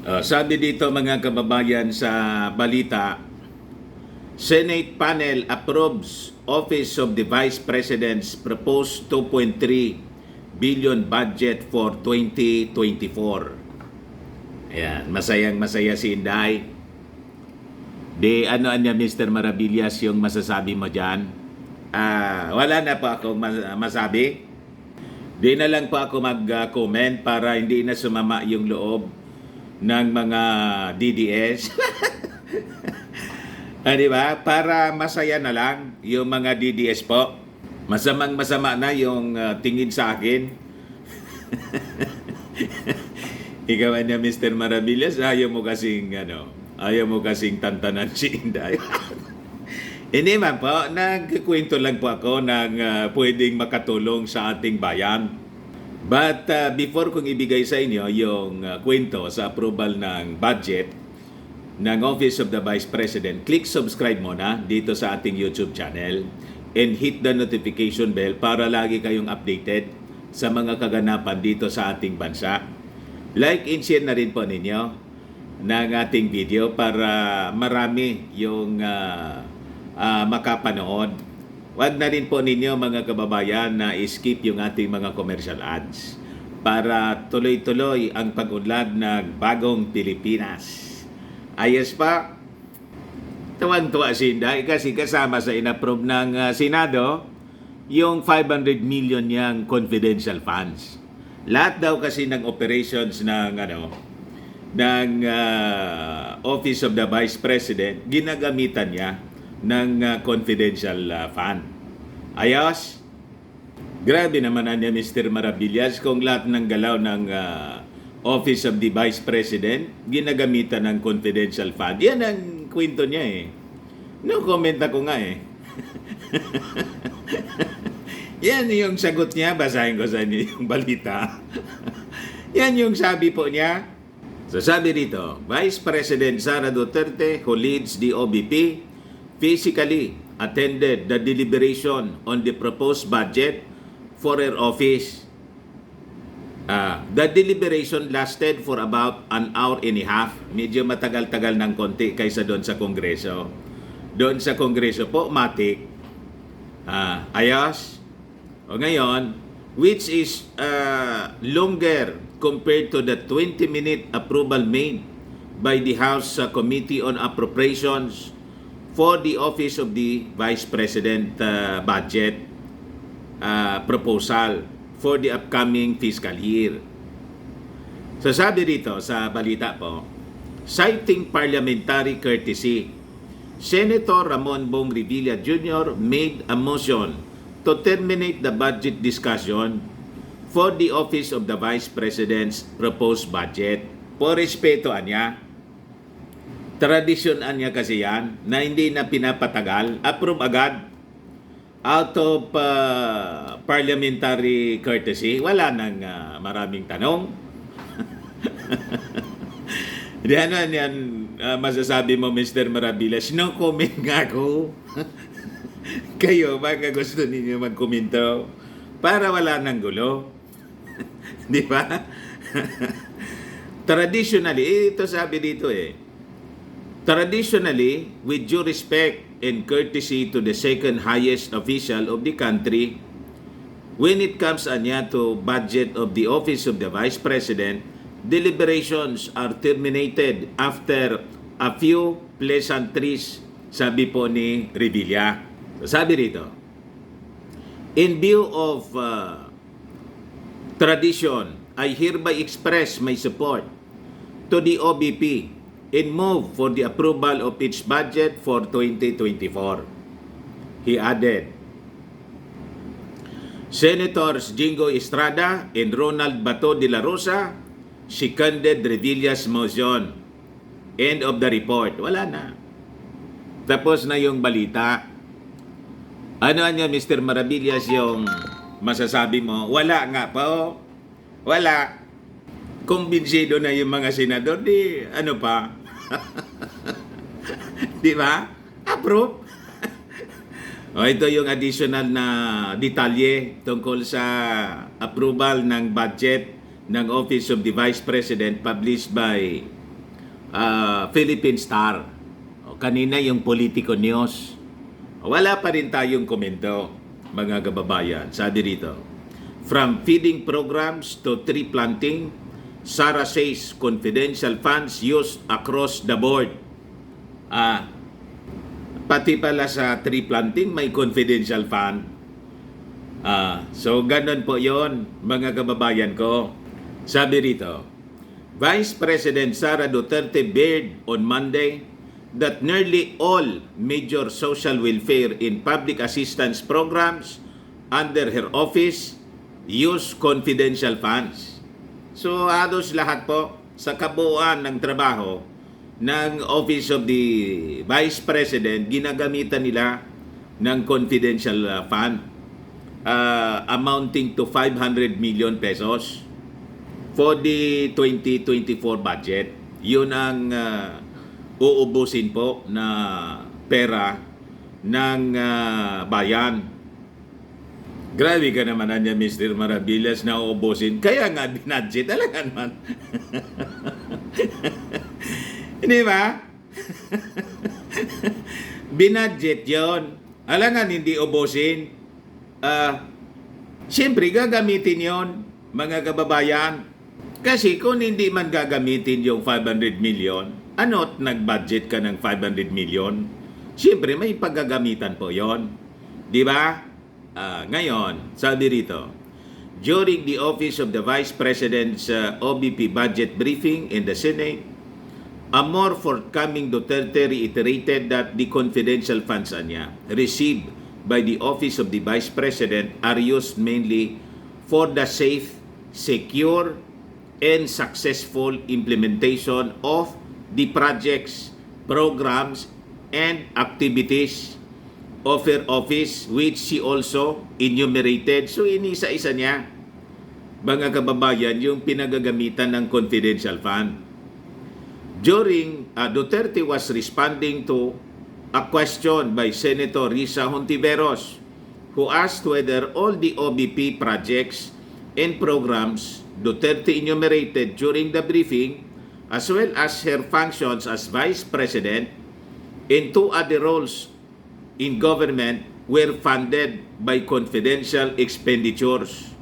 Sabi dito mga kababayan sa balita, Senate panel approves Office of the Vice President's proposed 2.3 billion budget for 2024. Ayan, masayang-masaya si Inday. Di ano niya Mr. Maravillas yung masasabi mo dyan? Wala na po ako masabi. Di na lang po ako mag-comment para hindi na sumama yung loob ng mga DDS. Di ba? Para masaya na lang yung mga DDS po. Masamang masama na yung tingin sa akin. Ikaw niya Mr. Maravillas, ayaw mo kasing tantanan si Inday. Hindi man po, nagkikwento lang po ako ng pwedeng makatulong sa ating bayan. But before kong ibigay sa inyo yung kwento sa approval ng budget ng Office of the Vice President, click subscribe muna dito sa ating YouTube channel and hit the notification bell para lagi kayong updated sa mga kaganapan dito sa ating bansa. Like and share na rin po ninyo ng ating video para marami yung makapanood. Huwag na rin po ninyo mga kababayan na skip yung ating mga commercial ads para tuloy-tuloy ang pag-unlad ng bagong Pilipinas. Ayos pa? Tuwang-tuwa si Inday kasi kasama sa inapprove ng Senado yung 500 million niyang confidential funds. Lahat daw kasi ng operations ng Office of the Vice President ginagamitan niya ng confidential fund. Ayos? Grabe naman niya Mr. Maravillas kung lahat ng galaw ng Office of the Vice President ginagamitan ng confidential fund. Yan ang kwento niya eh. No comment ako nga eh. Yan yung sagot niya. Basahin ko sa inyo yung balita. Yan yung sabi po niya. So sabi dito, Vice President Sara Duterte, who leads the OBP, physically attended the deliberation on the proposed budget for her office. The deliberation lasted for about an hour and a half. Medyo matagal-tagal ng konti kaysa doon sa Kongreso. Doon sa Kongreso po, matik. Ayos. O ngayon, which is longer compared to the 20-minute approval made by the House Committee on Appropriations for the Office of the Vice President budget proposal for the upcoming fiscal year. So sabi dito sa balita po, citing parliamentary courtesy, Senator Ramon Bong Revilla Jr. made a motion to terminate the budget discussion for the Office of the Vice President's proposed budget. Po respeto niya, tradisyon niya kasi yan, na hindi na pinapatagal, approve agad out of parliamentary courtesy. Wala nang maraming tanong. Diyan yan masasabi mo Mr. Maravillas, no comment nga ako. Kayo, baka gusto ninyo magkomento para wala nang gulo. Di ba? Traditionally, ito sabi dito traditionally, with due respect and courtesy to the second highest official of the country, when it comes to budget of the Office of the Vice President, deliberations are terminated after a few pleasantries, sabi po ni Revilla. Sabi rito, in view of tradition, I hereby express my support to the OBP and move for the approval of its budget for 2024. He added, Senators Jingo Estrada and Ronald Bato de la Rosa seconded Revilla's motion. End of the report. Wala na. Tapos na yung balita. Ano niya, Mr. Maravillas, yung masasabi mo? Wala nga po. Wala. Kumbinsido na yung mga senador, di ano pa? Di ba? Approve. Ito yung additional na detalye tungkol sa approval ng budget ng Office of the Vice President published by Philippine Star. Kanina yung Politico News. Wala pa rin tayong komento, mga kababayan. Sabi rito, from feeding programs to tree planting, Sara says confidential funds used across the board. Pati pala sa tree planting may confidential fund. So ganun po yon, mga kababayan ko. Sabi rito, Vice President Sara Duterte bared on Monday that nearly all major social welfare in public assistance programs under her office use confidential funds. So halos lahat po sa kabuuan ng trabaho ng Office of the Vice President, ginagamitan nila ng confidential fund amounting to 500 million pesos for the 2024 budget. Yun ang uubusin po na pera ng bayan. Grabe ka naman niya, Mr. Marabillas, na uubusin. Kaya nga, binadget talaga naman. Hindi ba? Binadget yon. Alangan, hindi ubusin. Siyempre, gagamitin yon, mga kababayan. Kasi kung hindi man gagamitin yung 500 million, ano't nag-budget ka ng 500 million? Siyempre, may paggagamitan po yon. Di ba? Ngayon, sabi rito, during the Office of the Vice President's OBP budget briefing in the Senate, a more forthcoming Duterte reiterated that the confidential funds received by the Office of the Vice President are used mainly for the safe, secure, and successful implementation of the projects, programs, and activities of her office, which she also enumerated. So, inisa-isa niya, mga kababayan, yung pinagagamitan ng confidential fund. During, Duterte was responding to a question by Senator Risa Hontiveros, who asked whether all the OBP projects and programs Duterte enumerated during the briefing, as well as her functions as Vice President and two other roles in government, were funded by confidential expenditures.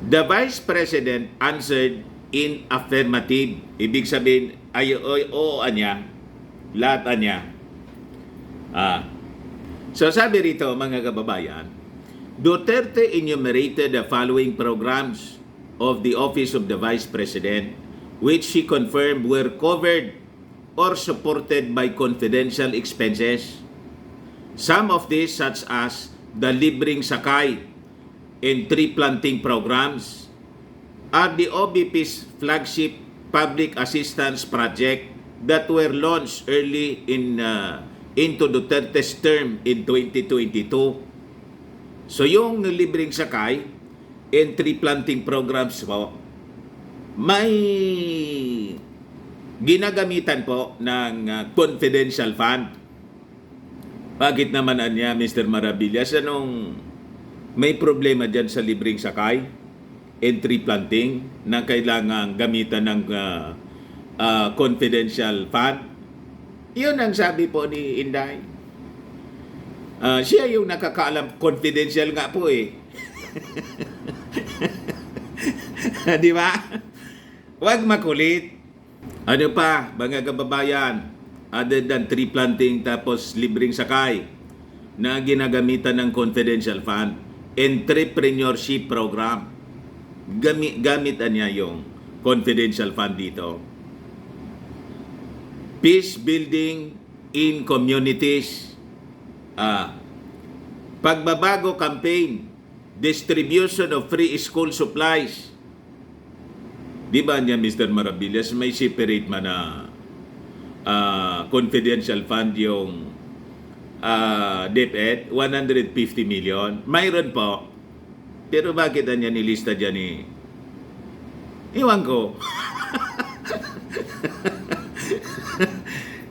The Vice President answered in affirmative. Ibig sabihin, oo niya, lahat niya. So sabi rito, mga kababayan, Duterte enumerated the following programs of the Office of the Vice President, which she confirmed were covered or supported by confidential expenses. Some of these, such as the Libreng Sakay and tree planting programs, are the OBP's flagship public assistance project that were launched early into Duterte's term in 2022. So yung Libreng Sakay and tree planting programs po, may ginagamitan po ng confidential fund. Bakit naman niya, Mr. Marabillas, anong may problema dyan sa Libreng Sakay and tree planting na kailangan gamitan ng confidential fund? Yun ang sabi po ni Inday. Siya yung nakakaalam, confidential nga po eh. Di ba? Huwag makulit. Ano pa, mga kababayan, other than tree planting tapos Libreng Sakay na ginagamitan ng confidential fund, entrepreneurship program, gamitan niya yung confidential fund dito. Peace building in communities, pagbabago campaign, distribution of free school supplies. Di ba niya, Mr. Marabillas, may separate man na confidential fund yung DepEd, 150 million. Mayroon po. Pero bakit niya nilista dyan eh? Iwan ko.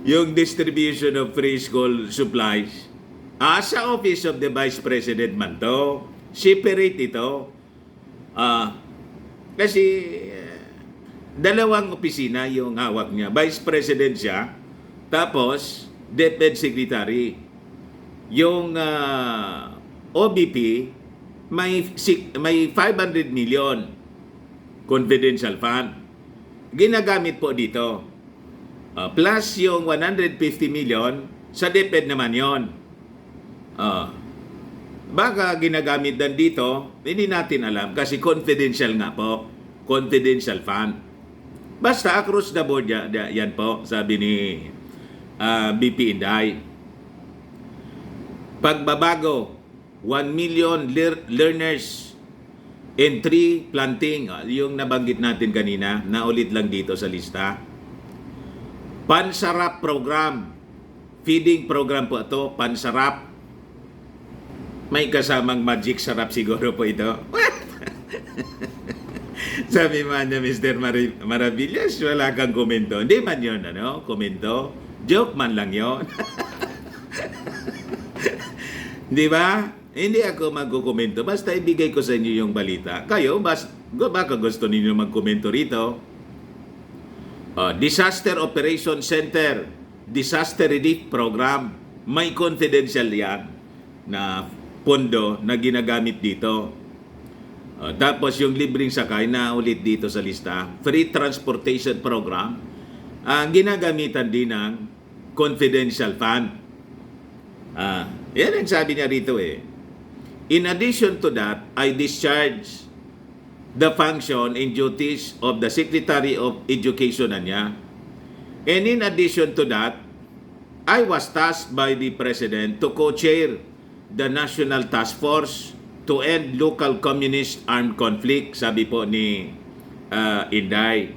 Yung distribution of free school supplies. Sa Office of the Vice President man to. Separate ito. Kasi Dalawang opisina yung hawak niya. Vice President siya, tapos DepEd Secretary. Yung OBP, may 500 million confidential fund. Ginagamit po dito. Plus yung 150 million, sa DepEd naman yon. Baka ginagamit din dito, hindi natin alam kasi confidential nga po. Confidential fund. Basta across the board yan po, sabi ni BP Inday. Pagbabago, 1 million learners and 3 planting. Yung nabanggit natin kanina, naulit lang dito sa lista. Pansarap program. Feeding program po ito, pansarap. May kasamang magic sarap siguro po ito. Sabi man niya, Mr. Maravillas, wala kang komento. Hindi man yun, komento. Joke man lang yun. Di ba? Hindi ako magkukomento. Basta ibigay ko sa inyo yung balita. Kayo, baka gusto ninyo magkomento rito. Disaster Operation Center, Disaster Relief Program. May confidential yan na pondo na ginagamit dito. Tapos yung libreng sakay na ulit dito sa lista, Free Transportation Program, ginagamitan din ng confidential fund. Yan ang sabi niya rito eh. In addition to that, I discharge the function and duties of the Secretary of Education niya. And in addition to that, I was tasked by the President to co-chair the National Task Force to End Local Communist Armed Conflict, sabi po ni Inday.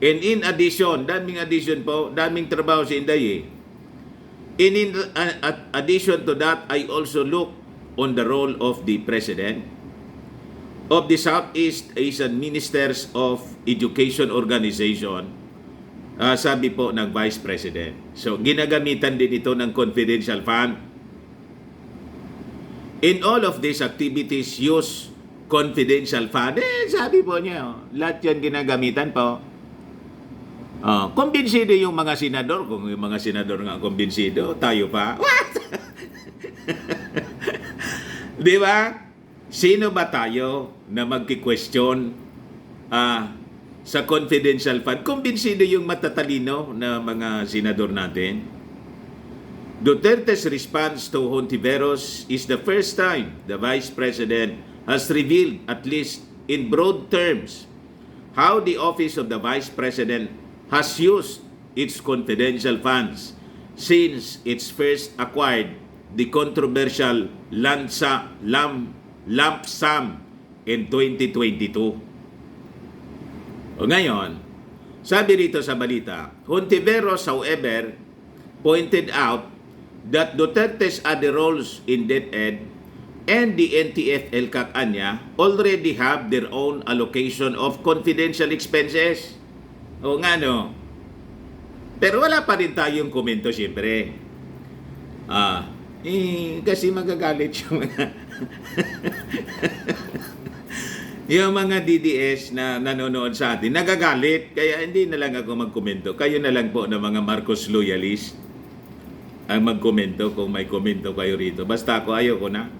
And in addition, daming trabaho si Inday eh. In addition to that, I also look on the role of the President of the Southeast Asian Ministers of Education Organization, sabi po ng Vice President. So, ginagamitan din ito ng confidential fund. In all of these activities, use confidential fund. Sabi po niya, lahat yan ginagamitan po. Kumbinsido yung mga senador. Kung yung mga senador nga kumbinsido, tayo pa. What? Di ba? Sino ba tayo na magki-question sa confidential fund? Kumbinsido yung matatalino na mga senador natin. Duterte's response to Hontiveros is the first time the Vice President has revealed, at least in broad terms, how the Office of the Vice President has used its confidential funds since it's first acquired the controversial lump sum in 2022. Ngayon, sabi rito sa balita, Hontiveros, however, pointed out that Duterte's other roles in DepEd and the NTF-ELCAC-ANYA already have their own allocation of confidential expenses. O nga no. Pero wala pa rin tayong komento siyempre. Kasi magagalit yung mga yung mga DDS na nanonood sa atin. Nagagalit. Kaya hindi na lang ako magkomento. Kayo na lang po na mga Marcos loyalist ang magkomento kung may komento kayo rito. Basta ako, ayoko na.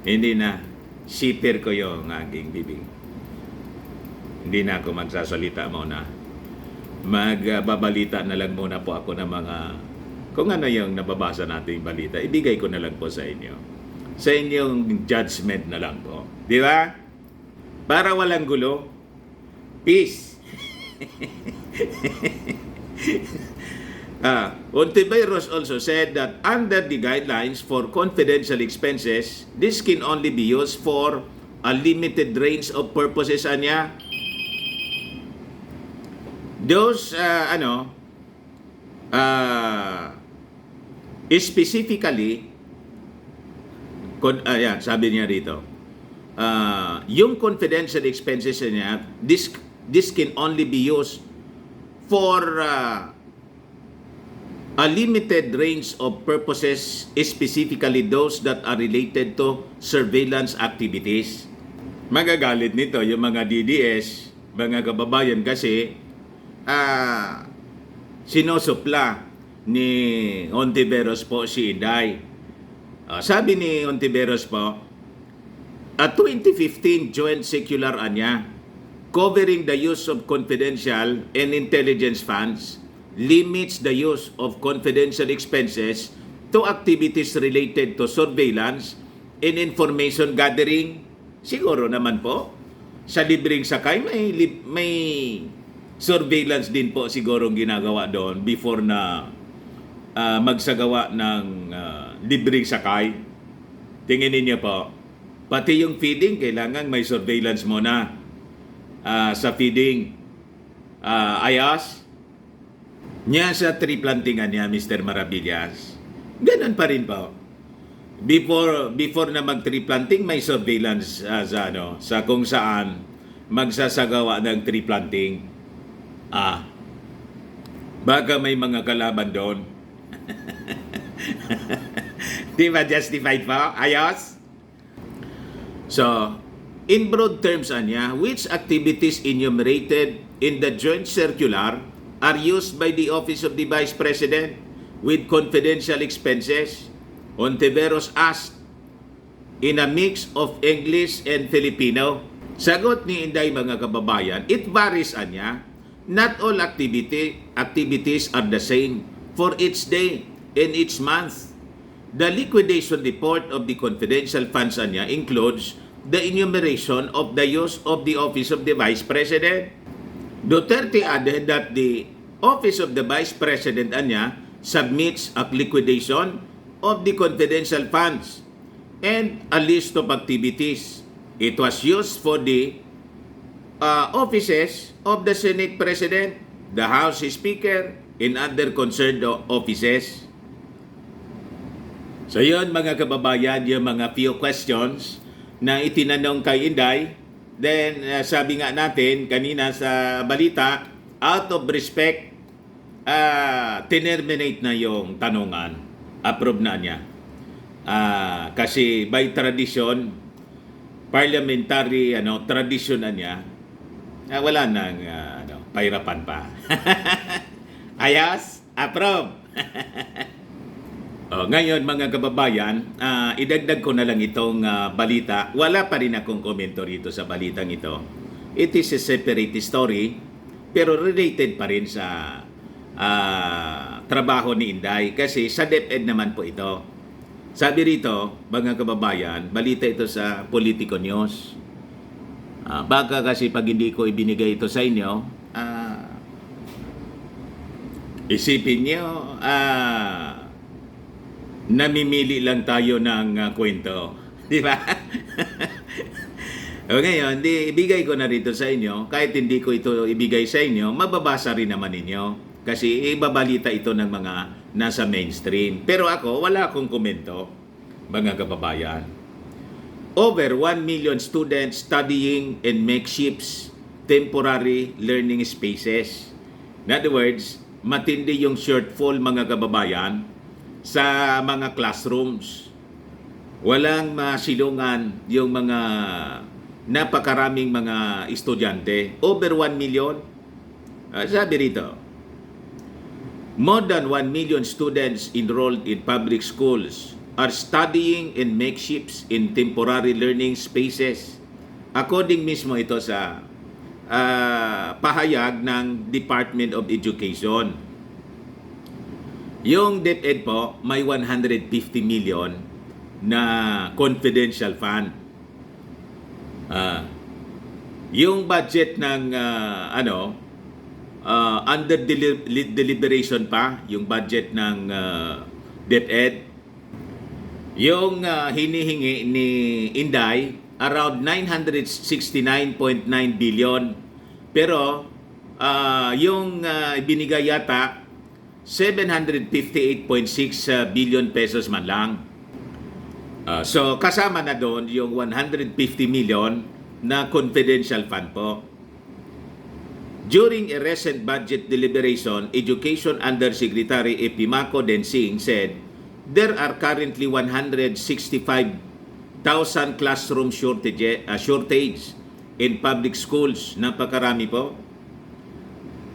Hindi na. Shipper ko yung aking bibig. Hindi na ako magsasalita muna. Magbabalita na lang muna po ako ng mga, kung ano yung nababasa nating balita, ibigay ko na lang po sa inyo. Sa inyong judgment na lang po. Di ba? Para walang gulo. Peace. Hontiveros also said that under the guidelines for confidential expenses, this can only be used for a limited range of purposes. Those, specifically, sabi niya rito, yung confidential expenses niya, this can only be used for a limited range of purposes, specifically those that are related to surveillance activities. Magagalit nito yung mga DDS, mga kababayan, kasi sinusupla ni Ontiveros po si Inday. Sabi ni Ontiveros po, 2015 joint secular anya covering the use of confidential and intelligence funds limits the use of confidential expenses to activities related to surveillance and information gathering. Siguro naman po, sa libreng sakay may surveillance din po siguro ginagawa doon before na magsagawa ng libreng sakay. Tingin niyo po, pati yung feeding, kailangan may surveillance muna sa feeding. Ayos? Niya sa tree plantingan niya, Mr. Maravillas. Ganun pa rin po. Before na mag-tree planting, may surveillance sa kung saan magsasagawa ng tree planting. Baka may mga kalaban doon. Di ba justified po? Ayos? So, in broad terms, anya, which activities enumerated in the joint circular are used by the Office of the Vice President with confidential expenses? Ontiveros asked in a mix of English and Filipino. Sagot ni Inday, mga kababayan, it varies, anya. Not all activities are the same for each day and each month. The liquidation report of the confidential funds, anya, includes the enumeration of the use of the Office of the Vice President. Duterte added that the Office of the Vice President, anya, submits a liquidation of the confidential funds and a list of activities. It was used for the offices of the Senate President, the House Speaker, and other concerned offices. So yun, mga kababayan, yung mga few questions na itinanong kay Inday. Then sabi nga natin kanina sa balita, out of respect, terminate na yung tanungan. Approve na niya. Kasi by tradition, parliamentary tradition na niya, wala nang pahirapan pa. Ayos? Approve? Ngayon, mga kababayan, idagdag ko na lang itong balita. Wala pa rin akong komento rito sa balitang ito. It is a separate story, pero related pa rin sa trabaho ni Inday. Kasi sa DepEd naman po ito. Sabi rito, mga kababayan, balita ito sa Politico News. Baka kasi pag hindi ko ibinigay ito sa inyo, isipin nyo, namimili lang tayo ng kwento. Di ba? O ngayon, ibigay ko na rito sa inyo. Kahit hindi ko ito ibigay sa inyo, mababasa rin naman ninyo. Kasi ibabalita ito ng mga nasa mainstream. Pero ako, wala akong komento, mga kababayan. Over 1 million students studying in makeshift temporary learning spaces. In other words, matindi yung shortfall, mga kababayan, sa mga classrooms. Walang masilungan yung mga napakaraming mga estudyante. Over 1 million. Sabi rito, more than 1 million students enrolled in public schools are studying in makeshifts in temporary learning spaces. According mismo ito sa pahayag ng Department of Education. Yung DepEd po, may 150 million na confidential fund. Yung budget ng under deliberation pa, yung budget ng DepEd, yung hinihingi ni Inday, around 969.9 billion. Pero yung binigay yata, 758.6 billion pesos man lang. So kasama na doon yung 150 million na confidential fund po. During a recent budget deliberation, Education Undersecretary Epimaco Densing said there are currently 165,000 classroom shortage in public schools. Napakarami po.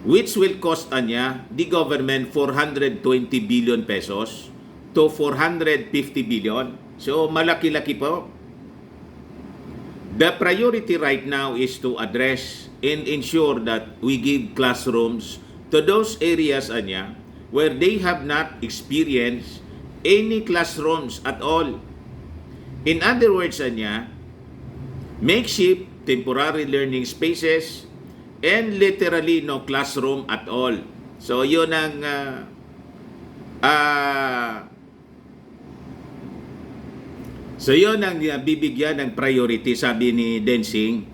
Which will cost the government 420 billion pesos to 450 billion. So malaki-laki po. The priority right now is to address and ensure that we give classrooms to those areas where they have not experienced any classrooms at all. In other words, makeshift temporary learning spaces and literally no classroom at all. So yun ang bibigyan ng priority, sabi ni Densing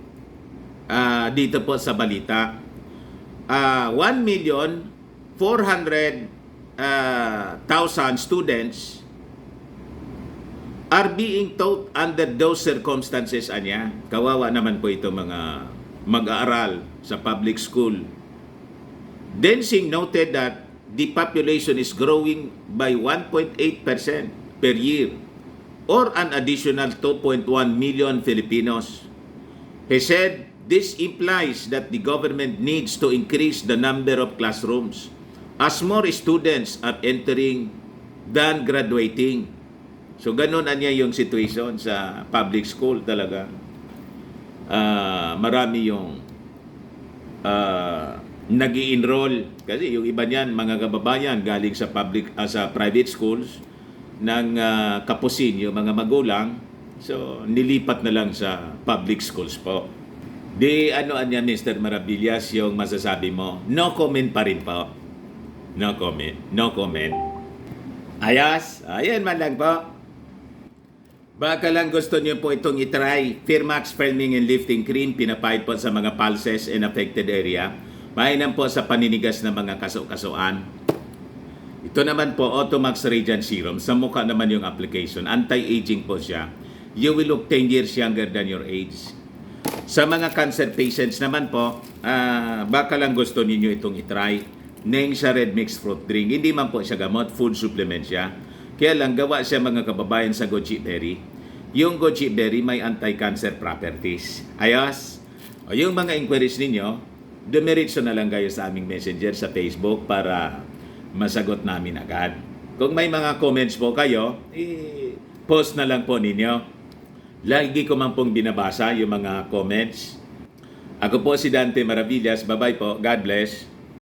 dito po sa balita. 1,400,000 students are being taught under those circumstances. Kawawa naman po ito mga mag-aaral sa public school. Densing noted that the population is growing by 1.8% per year, or an additional 2.1 million Filipinos. He said this implies that the government needs to increase the number of classrooms as more students are entering than graduating. So ganun yung situation sa public school talaga. Marami yung nag-i-enroll kasi yung iba niyan mga kababayan galing sa private schools ng kapusin, yung mga magulang, so nilipat na lang sa public schools po. Mr. Maravillas, yung masasabi mo? No comment pa rin po. No comment. Ayos, ayan man lang po. Baka lang gusto niyo po itong itry. Firmax Firming and Lifting Cream, pinapahid po sa mga pulses and affected area. Mainam po sa paninigas ng mga kaso-kasuan. Ito naman po, Automax Radiant Serum. Sa mukha naman yung application. Anti-aging po siya. You will look 10 years younger than your age. Sa mga cancer patients naman po, baka lang gusto ninyo itong itry. Neng siya red mixed fruit drink. Hindi man po siya gamot, food supplement siya. Kaya lang gawa siya mga kababayan sa goji berry. Yung goji berry may anti-cancer properties. Ayos. O yung mga inquiries ninyo, dumiretso na lang kayo sa aming messenger sa Facebook para masagot namin agad. Kung may mga comments po kayo, post na lang po ninyo. Lagi ko man pong binabasa yung mga comments. Ako po si Dante Maravillas. Bye-bye po. God bless.